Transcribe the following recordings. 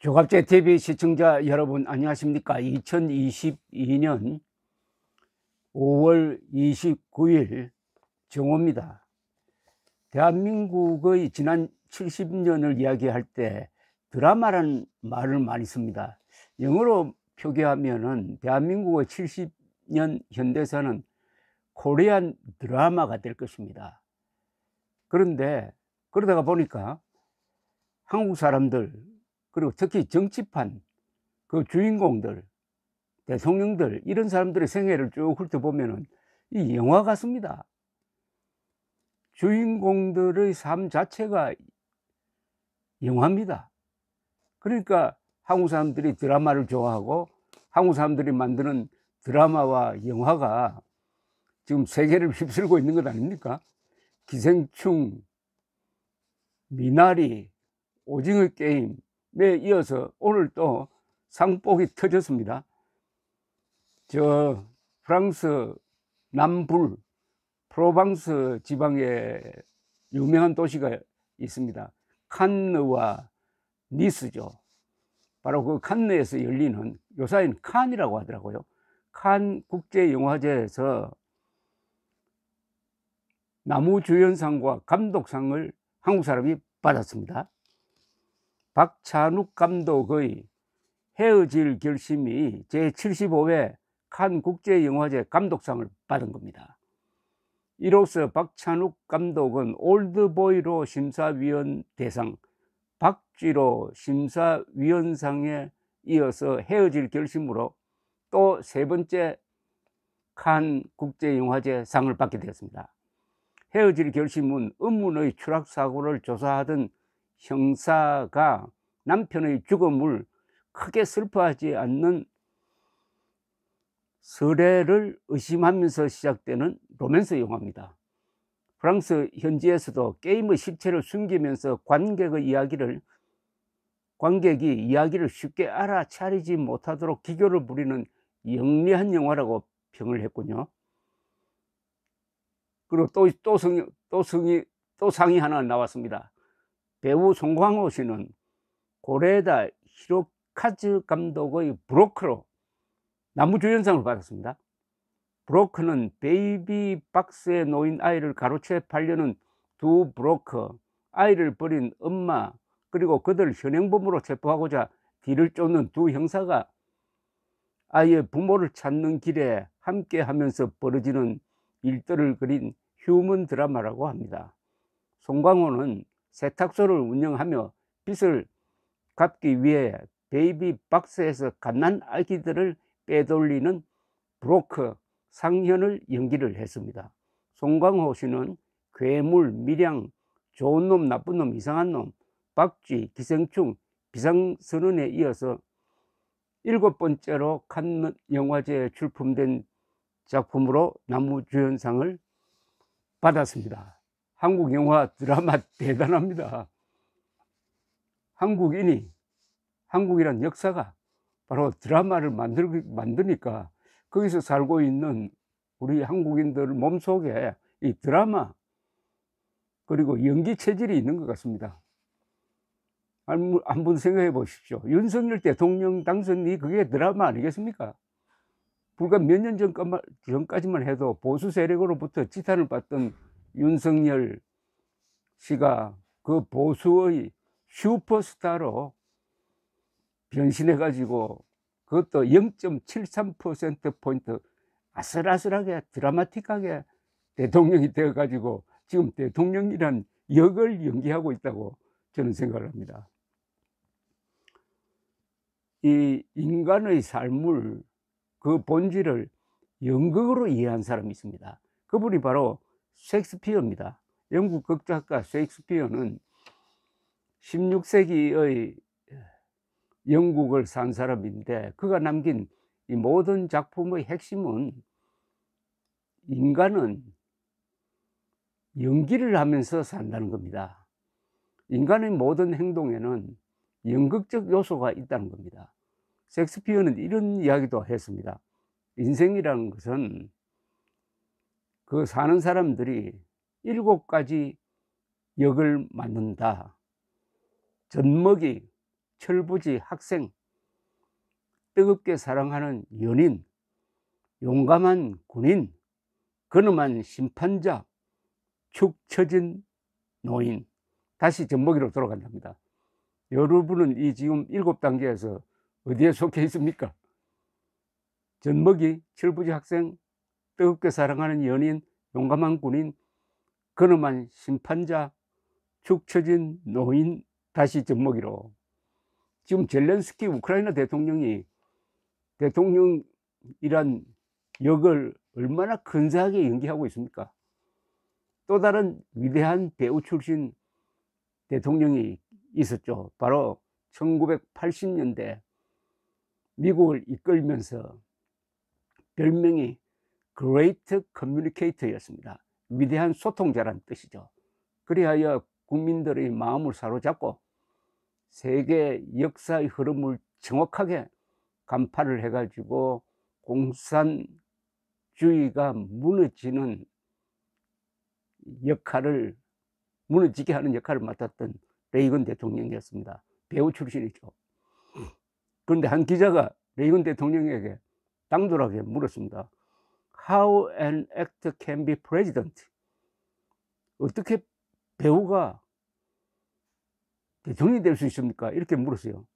조갑제 TV 시청자 여러분 안녕하십니까? 2022년 5월 29일 정오입니다. 대한민국의 지난 70년을 이야기할 때 드라마라는 말을 많이 씁니다. 영어로 표기하면은 대한민국의 70년 현대사는 코리안 드라마가 될 것입니다. 그런데 그러다가 보니까 한국 사람들, 그리고 특히 정치판 그 주인공들, 대통령들, 이런 사람들의 생애를 쭉 훑어보면은 이 영화 같습니다. 주인공들의 삶 자체가 영화입니다. 그러니까 한국 사람들이 드라마를 좋아하고 한국 사람들이 만드는 드라마와 영화가 지금 세계를 휩쓸고 있는 것 아닙니까? 기생충, 미나리, 오징어 게임에 이어서 오늘 또 상복이 터졌습니다. 저 프랑스 남불 프로방스 지방에 유명한 도시가 있습니다. 칸느와 니스죠. 바로 그 칸느에서 열리는, 요사이는 칸이라고 하더라고요. 칸 국제영화제에서 나무주연상과 감독상을 한국 사람이 받았습니다. 박찬욱 감독의 헤어질 결심이 제75회 칸 국제영화제 감독상을 받은 겁니다. 이로써 박찬욱 감독은 올드보이로 심사위원 대상, 박쥐로 심사위원상에 이어서 헤어질 결심으로 또 세 번째 칸 국제영화제 상을 받게 되었습니다. 헤어질 결심은 음문의 추락사고를 조사하던 형사가 남편의 죽음을 크게 슬퍼하지 않는 서래를 의심하면서 시작되는 로맨스 영화입니다. 프랑스 현지에서도 게임의 실체를 숨기면서 관객이 이야기를 쉽게 알아차리지 못하도록 기교를 부리는 영리한 영화라고 평을 했군요. 그리고 또 상이 하나 나왔습니다. 배우 송광호 씨는 고레다 히로카즈 감독의 브로커로 나무주연상을 받았습니다. 브로커는 베이비 박스에 놓인 아이를 가로채 팔려는 두 브로커, 아이를 버린 엄마, 그리고 그들을 현행범으로 체포하고자 뒤를 쫓는 두 형사가 아이의 부모를 찾는 길에 함께 하면서 벌어지는 일들을 그린 휴먼 드라마라고 합니다. 송광호는 세탁소를 운영하며 빚을 갚기 위해 베이비 박스에서 갓난 아기들을 빼돌리는 브로커 상현을 연기를 했습니다. 송광호 씨는 괴물, 밀양, 좋은 놈, 나쁜 놈, 이상한 놈, 박쥐, 기생충, 비상선언에 이어서 7번째로 칸 영화제에 출품된 작품으로 나무주연상을 받았습니다. 한국 영화 드라마 대단합니다. 한국이란 역사가 바로 드라마를 만드니까 거기서 살고 있는 우리 한국인들 몸속에 이 드라마 그리고 연기 체질이 있는 것 같습니다. 한번 생각해 보십시오. 윤석열 대통령 당선이 그게 드라마 아니겠습니까? 불과 몇 년 전까지만 해도 보수 세력으로부터 지탄을 받던 윤석열 씨가 그 보수의 슈퍼스타로 변신해 가지고 그것도 0.73%포인트 아슬아슬하게 드라마틱하게 대통령이 되어 가지고 지금 대통령이란 역을 연기하고 있다고 저는 생각을 합니다. 이 인간의 삶을, 그 본질을 연극으로 이해한 사람이 있습니다. 그분이 바로 셰익스피어입니다. 영국 극작가 셰익스피어는 16세기의 영국을 산 사람인데 그가 남긴 이 모든 작품의 핵심은 인간은 연기를 하면서 산다는 겁니다. 인간의 모든 행동에는 연극적 요소가 있다는 겁니다. 셰익스피어는 이런 이야기도 했습니다. 인생이라는 것은 그 사는 사람들이 7가지 역을 맡는다. 젖먹이, 철부지 학생, 뜨겁게 사랑하는 연인, 용감한 군인, 근엄한 심판자, 축 처진 노인. 다시 젖먹이로 돌아간답니다. 여러분은 이 지금 7단계에서 어디에 속해 있습니까? 젖먹이, 철부지 학생, 뜨겁게 사랑하는 연인, 용감한 군인, 근엄한 심판자, 축 처진 노인, 다시 젖먹이로. 지금 젤렌스키 우크라이나 대통령이 대통령이란 역을 얼마나 근사하게 연기하고 있습니까? 또 다른 위대한 배우 출신 대통령이 있었죠. 바로 1980년대 미국을 이끌면서 별명이 Great Communicator였습니다. 위대한 소통자란 뜻이죠. 그리하여 국민들의 마음을 사로잡고 세계 역사의 흐름을 정확하게 간파를 해가지고 공산주의가 무너지는 역할을, 무너지게 하는 역할을 맡았던 레이건 대통령이었습니다. 배우 출신이죠. 그런데 한 기자가 레이건 대통령에게 당돌하게 물었습니다. How an actor can be president? 어떻게 배우가 대통령이 될 수 있습니까? 이렇게 물었어요.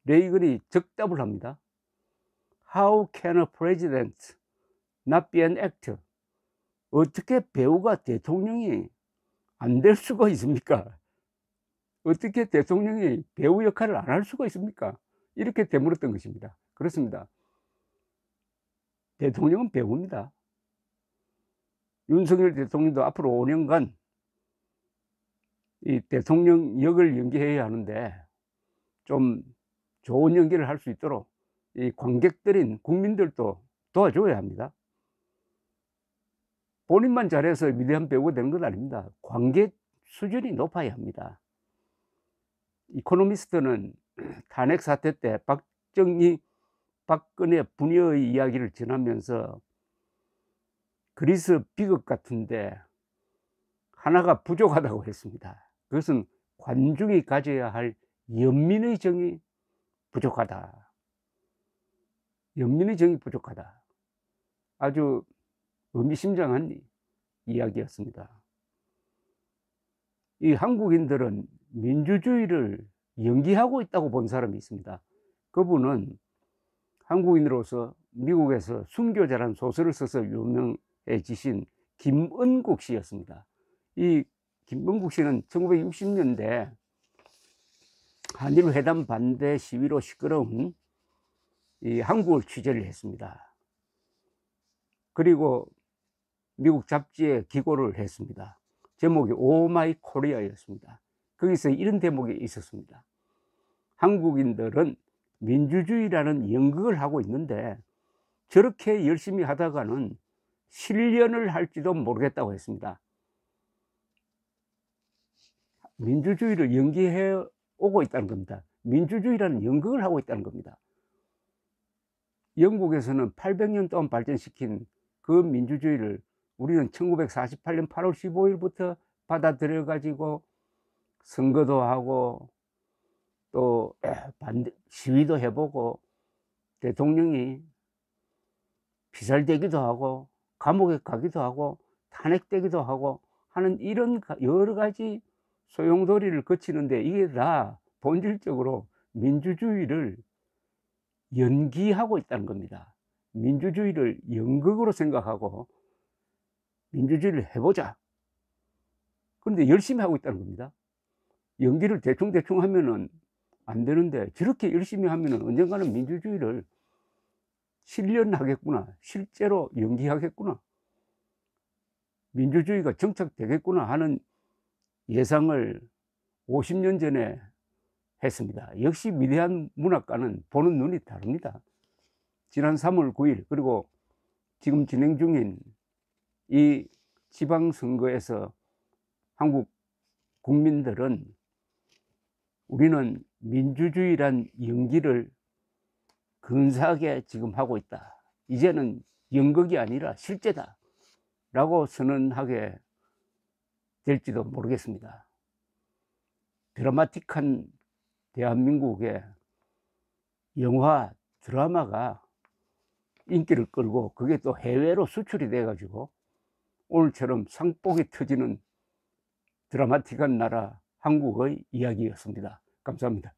레이건이 즉답을 합니다. How can a president not be an actor? 어떻게 배우가 대통령이 안 될 수가 있습니까? 어떻게 대통령이 배우 역할을 안 할 수가 있습니까? 이렇게 되물었던 것입니다. 그렇습니다. 대통령은 배우입니다. 윤석열 대통령도 앞으로 5년간 이 대통령 역을 연기해야 하는데 좀 좋은 연기를 할 수 있도록 이 관객들인 국민들도 도와줘야 합니다. 본인만 잘해서 위대한 배우가 되는 건 아닙니다. 관객 수준이 높아야 합니다. 이코노미스트는 탄핵 사태 때 박근혜 부녀의 이야기를 전하면서 그리스 비극 같은데 하나가 부족하다고 했습니다. 그것은 관중이 가져야 할 연민의 정이 부족하다. 연민의 정이 부족하다. 아주 의미심장한 이야기였습니다. 이 한국인들은 민주주의를 연기하고 있다고 본 사람이 있습니다. 그분은 한국인으로서 미국에서 순교자라는 소설을 써서 유명해지신 김은국 씨였습니다. 이 김은국 씨는 1960년대 한일 회담 반대 시위로 시끄러운 이 한국을 취재를 했습니다. 그리고 미국 잡지에 기고를 했습니다. 제목이 오 마이 코리아였습니다. 거기서 이런 대목이 있었습니다. 한국인들은 민주주의라는 연극을 하고 있는데 저렇게 열심히 하다가는 실연을 할지도 모르겠다고 했습니다. 민주주의를 연기해 오고 있다는 겁니다. 민주주의라는 연극을 하고 있다는 겁니다. 영국에서는 800년 동안 발전시킨 그 민주주의를 우리는 1948년 8월 15일부터 받아들여 가지고 선거도 하고 또 시위도 해보고 대통령이 피살되기도 하고 감옥에 가기도 하고 탄핵되기도 하고 하는 이런 여러 가지 소용돌이를 거치는데 이게 다 본질적으로 민주주의를 연기하고 있다는 겁니다. 민주주의를 연극으로 생각하고 민주주의를 해보자. 그런데 열심히 하고 있다는 겁니다. 연기를 대충 하면은 안 되는데 저렇게 열심히 하면은 언젠가는 민주주의를 실현하겠구나. 실제로 연기하겠구나. 민주주의가 정착되겠구나 하는 예상을 50년 전에 했습니다. 역시 위대한 문학가는 보는 눈이 다릅니다. 지난 3월 9일 그리고 지금 진행 중인 이 지방선거에서 한국 국민들은 우리는 민주주의란 연기를 근사하게 지금 하고 있다. 이제는 연극이 아니라 실제다. 라고 선언하게 될지도 모르겠습니다. 드라마틱한 대한민국의 영화 드라마가 인기를 끌고 그게 또 해외로 수출이 돼 가지고 오늘처럼 상복이 터지는 드라마틱한 나라 한국의 이야기였습니다. 감사합니다.